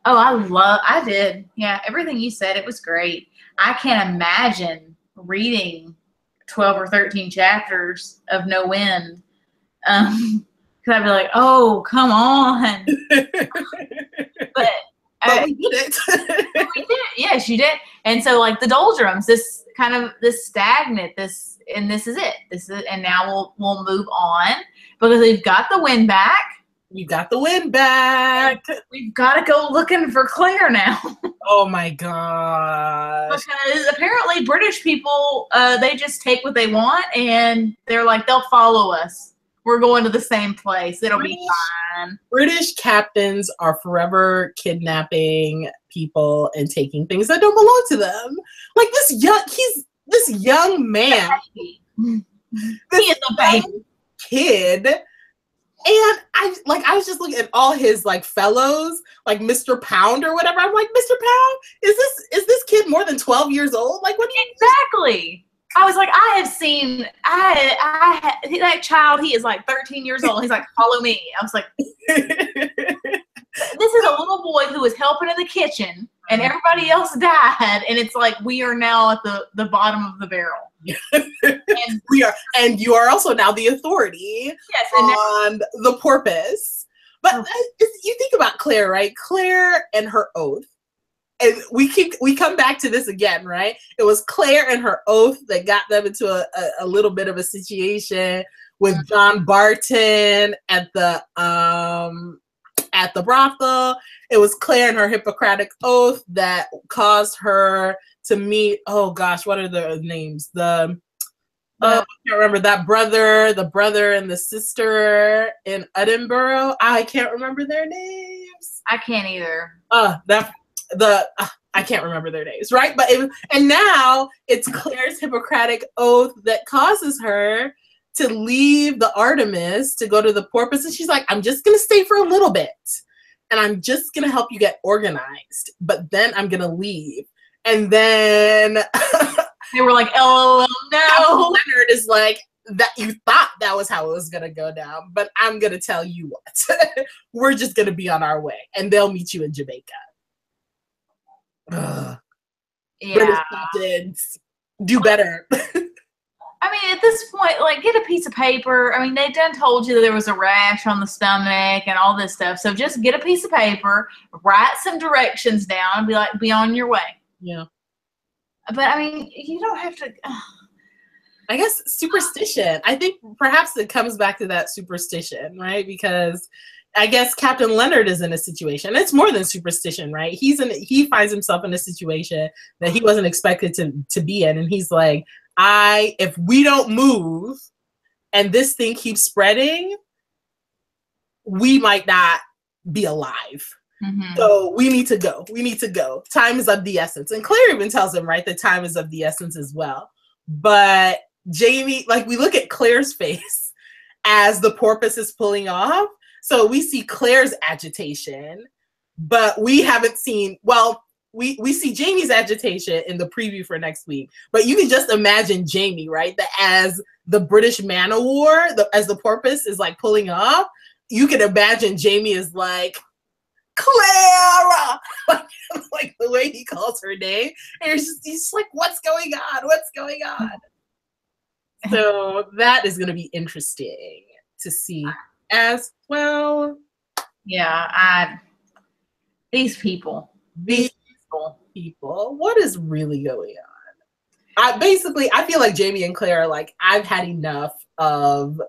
Oh, I did. Yeah, everything you said, it was great. I can't imagine reading 12 or 13 chapters of No Wind. Because I'd be like, oh, come on. But we did it. We did. Yes, you did. And so, like, the Doldrums, this stagnant, this is it. And now we'll move on because we've got the wind back. You got the wind back. We've got to go looking for Claire now. Oh my gosh. Because apparently British people, they just take what they want and they're like, they'll follow us. We're going to the same place. It'll be fine. British captains are forever kidnapping people and taking things that don't belong to them. Like this young man. He is a baby kid. And I was just looking at all his like fellows, like Mr. Pound or whatever. I'm like, Mr. Pound, is this kid more than 12 years old? Like, what do you exactly? I was like, I have seen that child. He is like 13 years old. He's like, follow me. I was like, this is a little boy who was helping in the kitchen, and everybody else died. And it's like we are now at the bottom of the barrel. And and you are also now the authority on the porpoise. But you think about Claire, right? Claire and her oath. And we come back to this again, right? It was Claire and her oath that got them into a little bit of a situation with John Barton at the brothel. It was Claire and her Hippocratic oath that caused her to meet, oh gosh, what are the names? I can't remember the brother and the sister in Edinburgh. I can't remember their names. I can't either. I can't remember their names, right? But and now it's Claire's Hippocratic oath that causes her to leave the Artemis to go to the porpoise, and she's like, I'm just gonna stay for a little bit, and I'm just gonna help you get organized, but then I'm gonna leave. And then they were like, oh no. Leonard is like, that you thought that was how it was gonna go down, but I'm gonna tell you what. We're just gonna be on our way, and they'll meet you in Jamaica. Yeah. British captains, do better. I mean, at this point, like, get a piece of paper. I mean, they done told you that there was a rash on the stomach and all this stuff. So just get a piece of paper, write some directions down, be on your way. Yeah. But I mean, you don't have to. I guess superstition. I think perhaps it comes back to that superstition, right? Because I guess Captain Leonard is in a situation. It's more than superstition, right? He finds himself in a situation that he wasn't expected to be in, and he's like, if we don't move and this thing keeps spreading, we might not be alive. Mm-hmm. So we need to go. We need to go. Time is of the essence. And Claire even tells him, right, that time is of the essence as well. But Jamie, like, we look at Claire's face as the porpoise is pulling off. So we see Claire's agitation, but we haven't seen, well, we see Jamie's agitation in the preview for next week, but you can just imagine Jamie, right? That as the British man of war, as the porpoise is like pulling up, you can imagine Jamie is like, Clara, like the way he calls her name, and he's just like, what's going on? What's going on? So that is going to be interesting to see as well. Yeah, these people. What is really going on? I feel like Jamie and Claire are like, I've had enough of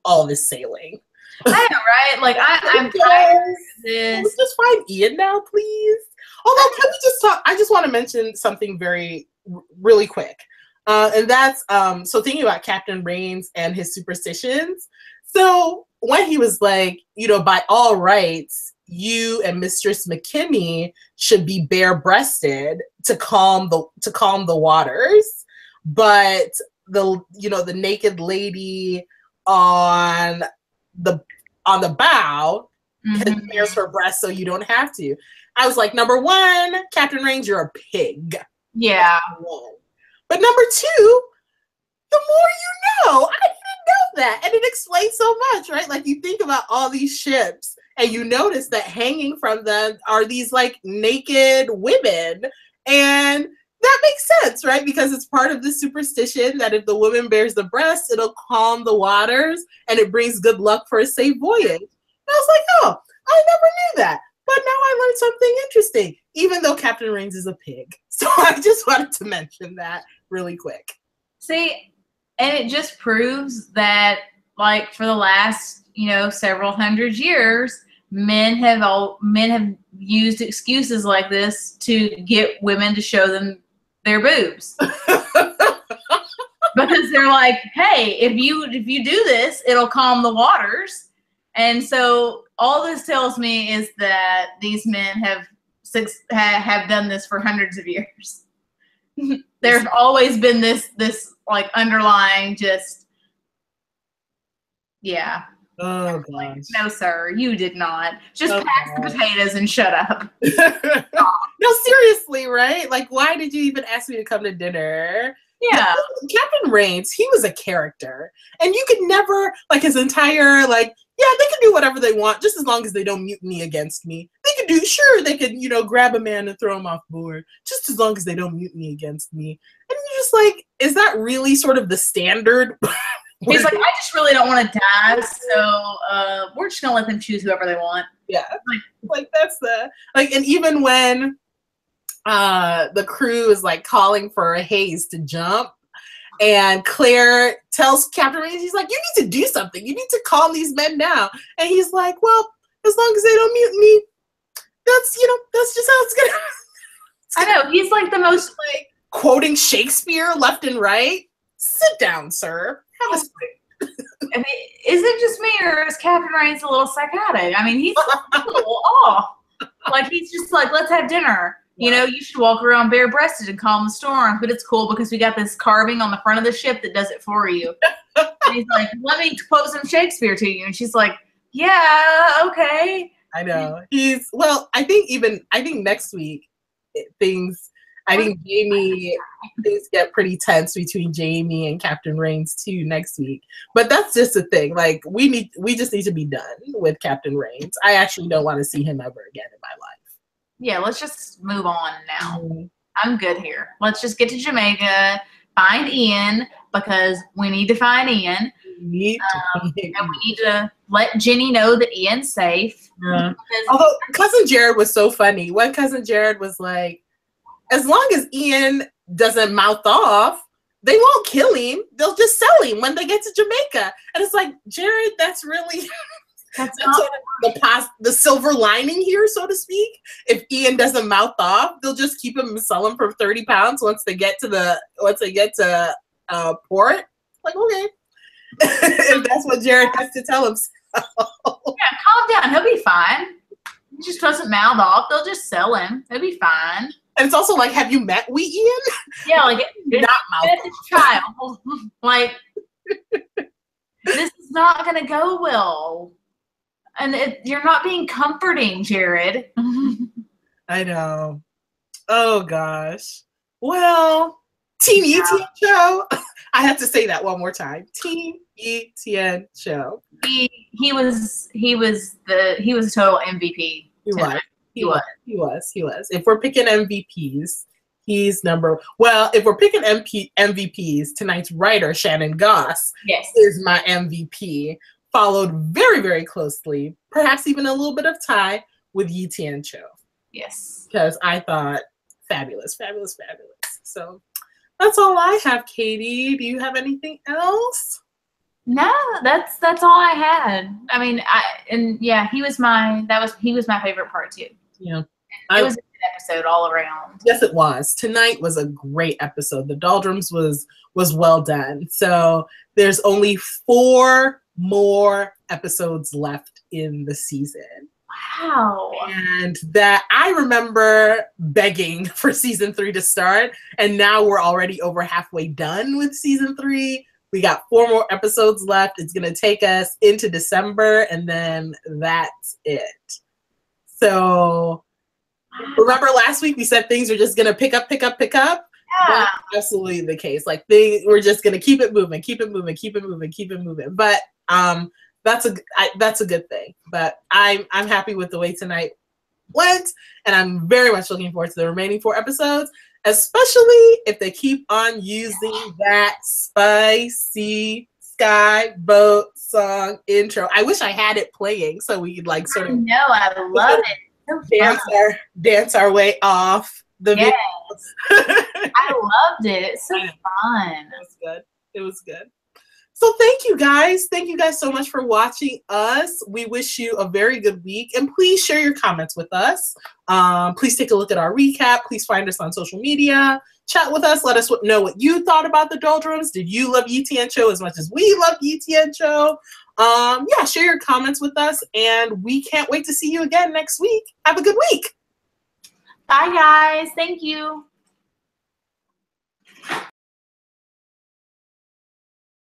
all this sailing. I know, right? Like, I'm tired of this. Can we just find Ian now, please? Although, can we just talk? I just want to mention something really quick. And that's, so thinking about Captain Rains and his superstitions. So when he was like, by all rights, you and Mistress McKinney should be bare-breasted to calm the waters, but the naked lady on the bow bares her breast, so you don't have to. I was like, number one, Captain Rains, you're a pig. Yeah. But number two, the more you know. I didn't know that. And it explains so much, right? Like, you think about all these ships and you notice that hanging from them are these like naked women. And that makes sense, right? Because it's part of the superstition that if the woman bears the breast, it'll calm the waters and it brings good luck for a safe voyage. And I was like, oh, I never knew that. But now I learned something interesting, even though Captain Rains is a pig. So I just wanted to mention that really quick. See, and it just proves that, like, for the last, several hundred years, men have used excuses like this to get women to show them their boobs. Because they're like, hey, if you do this, it'll calm the waters. And so all this tells me is that these men have done this for hundreds of years. There's always been this like underlying just, yeah. Oh, gosh. Like, no, sir, you did not. Just pass the potatoes and shut up. No, seriously, right? Like, why did you even ask me to come to dinner? Yeah. Captain Rains, he was a character. And you could never, like, his entire, like, yeah, they can do whatever they want, just as long as they don't mutiny against me. They could grab a man and throw him off board, just as long as they don't mutiny against me. And you're just like, is that really sort of the standard? He's like, I just really don't want to die, so we're just gonna let them choose whoever they want. Yeah, like that's and even when the crew is like calling for Hayes to jump, and Claire tells Captain Rains, he's like, you need to do something. You need to calm these men down. And he's like, well, as long as they don't mutiny, that's just how it's gonna. I know, he's like the most like quoting Shakespeare left and right. Sit down, sir. Have a seat. I mean, is it just me, or is Captain Rains a little psychotic? I mean, he's a little off. Like, he's just like, let's have dinner. You should walk around bare-breasted and calm the storm. But it's cool because we got this carving on the front of the ship that does it for you. And he's like, let me quote some Shakespeare to you. And she's like, yeah, okay. I know. I think next week things get pretty tense between Jamie and Captain Rains too next week. But that's just the thing. Like, we just need to be done with Captain Rains. I actually don't want to see him ever again in my life. Yeah, let's just move on now. I'm good here. Let's just get to Jamaica, find Ian, because we need to find Ian. And we need to let Jenny know that Ian's safe. Yeah. Although Cousin Jared was so funny. When Cousin Jared was like, as long as Ian doesn't mouth off, they won't kill him. They'll just sell him when they get to Jamaica. And it's like, Jared, that's really... That's sort of the silver lining here, so to speak. If Ian doesn't mouth off, they'll just keep him and sell him for £30 once they get to port. Like, okay, if that's what Jared has to tell himself. Yeah, calm down. He'll be fine. He just doesn't mouth off. They'll just sell him. He'll be fine. And it's also like, have you met Wee Ian? Yeah, like not mouth off. Child. Like, this is not gonna go well. And you're not being comforting, Jared. I know. Oh gosh. Well, Team Tien Cho. I have to say that one more time. Team Tien Cho. He was a total MVP. He was. If we're picking MVPs, he's if we're picking MVPs, tonight's writer, Shannon Goss, is my MVP, followed very, very closely, perhaps even a little bit of tie, with Tien Cho. Yes. Because I thought fabulous. So that's all I have, Katie. Do you have anything else? No, that's all I had. I mean, he was my favorite part too. Yeah. It was a good episode all around. Yes, it was. Tonight was a great episode. The Doldrums was well done. So there's only 4 more episodes left in the season. Wow. And that I remember begging for season 3 to start, and now we're already over halfway done with season 3. We got 4 more episodes left. It's going to take us into December, and then that's it. So remember last week we said things are just going to pick up? Yeah. That's absolutely the case. Like we're just going to keep it moving. But that's a good thing. But I'm happy with the way tonight went, and I'm very much looking forward to the remaining 4 episodes, especially if they keep on using that spicy sky boat song intro. I wish I had it playing so we could like sort of I love it. Dance our way off the yes. videos. I loved it. It's so fun. It was good. So thank you guys. Thank you guys so much for watching us. We wish you a very good week. And please share your comments with us. Please take a look at our recap. Please find us on social media. Chat with us. Let us know what you thought about the Doldrums. Did you love Tien Cho as much as we love Tien Cho? Share your comments with us. And we can't wait to see you again next week. Have a good week. Bye, guys. Thank you.